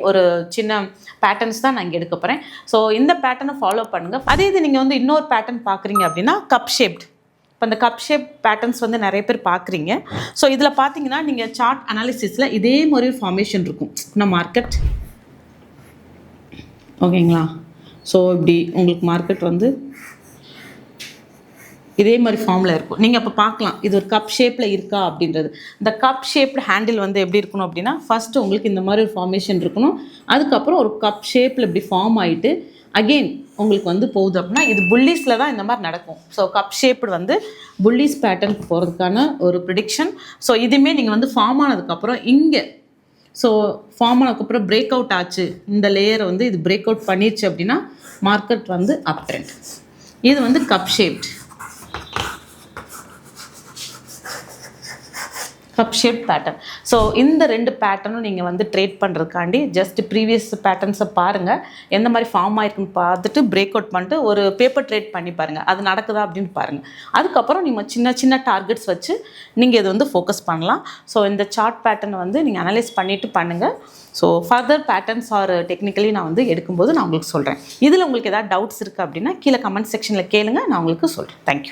ஒரு சின்ன பேட்டர்ன்ஸ் தான் நான் இங்கே எடுக்க போகிறேன். ஸோ இந்த பேட்டர்னை ஃபாலோ பண்ணுங்கள். அதே இது நீங்கள் வந்து இன்னொரு பேட்டர்ன் பார்க்குறீங்க அப்படின்னா கப் ஷேப்ட். இப்போ இந்த கப் ஷேப் பேட்டர்ன்ஸ் வந்து நிறைய பேர் பார்க்குறீங்க. ஸோ இதில் பார்த்தீங்கன்னா நீங்கள் சார்ட் அனாலிசிஸில் இதே மாதிரி ஃபார்மேஷன் இருக்கும். நான் மார்க்கெட் ஓகேங்களா. ஸோ இப்படி உங்களுக்கு மார்க்கெட் வந்து இதே மாதிரி ஃபார்மில் இருக்கும். நீங்கள் அப்போ பார்க்கலாம் இது ஒரு கப் ஷேப்பில் இருக்கா அப்படின்றது. இந்த கப் ஷேப்டு ஹேண்டில் வந்து எப்படி இருக்கணும் அப்படின்னா ஃபஸ்ட்டு உங்களுக்கு இந்த மாதிரி ஒரு ஃபார்மேஷன் இருக்கணும். அதுக்கப்புறம் ஒரு கப் ஷேப்பில் இப்படி ஃபார்ம் ஆகிட்டு அகெயின் உங்களுக்கு வந்து போகுது அப்படின்னா இது புல்லிஸில் தான் இந்த மாதிரி நடக்கும். ஸோ கப் ஷேப்டு வந்து புல்லிஸ் பேட்டர்னுக்கு போகிறதுக்கான ஒரு ப்ரிடிக்ஷன். ஸோ இதுவுமே நீங்கள் வந்து ஃபார்ம் ஆனதுக்கப்புறம் இங்கே ஸோ ஃபார்ம் ஆனதுக்கப்புறம் பிரேக் அவுட் ஆச்சு, இந்த லேயரை வந்து இது பிரேக் அவுட் பண்ணிடுச்சு அப்படின்னா மார்க்கெட் வந்து அப் ட்ரெண்ட். இது வந்து கப் ஷேப்ட் பேட்டர்ன். ஸோ இந்த 2 பேட்டர்னும் நீங்கள் வந்து ட்ரேட் பண்ணுறதுக்காண்டி ஜஸ்ட் ப்ரீவியஸ் பேட்டர்ன்ஸை பாருங்கள், எந்த மாதிரி ஃபார்ம் ஆயிருக்குன்னு பார்த்துட்டு பிரேக் அவுட் பண்ணிட்டு ஒரு பேப்பர் ட்ரேட் பண்ணி பாருங்கள், அது நடக்குதா அப்படின்னு பாருங்கள். அதுக்கப்புறம் நீங்கள் சின்ன சின்ன டார்கெட்ஸ் வச்சு நீங்கள் இது வந்து ஃபோக்கஸ் பண்ணலாம். ஸோ இந்த சார்ட் பேட்டர்னை வந்து நீங்கள் அனலைஸ் பண்ணிவிட்டு பண்ணுங்கள். So further patterns or technically நான் வந்து எடுக்கும்போது நான் உங்களுக்கு சொல்கிறேன். இதில் உங்களுக்கு ஏதாவது டவுட்ஸ் இருக்குது அப்படின்னா கீழே கமெண்ட் செக்ஷனில் கேளுங்க, நான் உங்களுக்கு சொல்கிறேன். தேங்க்யூ.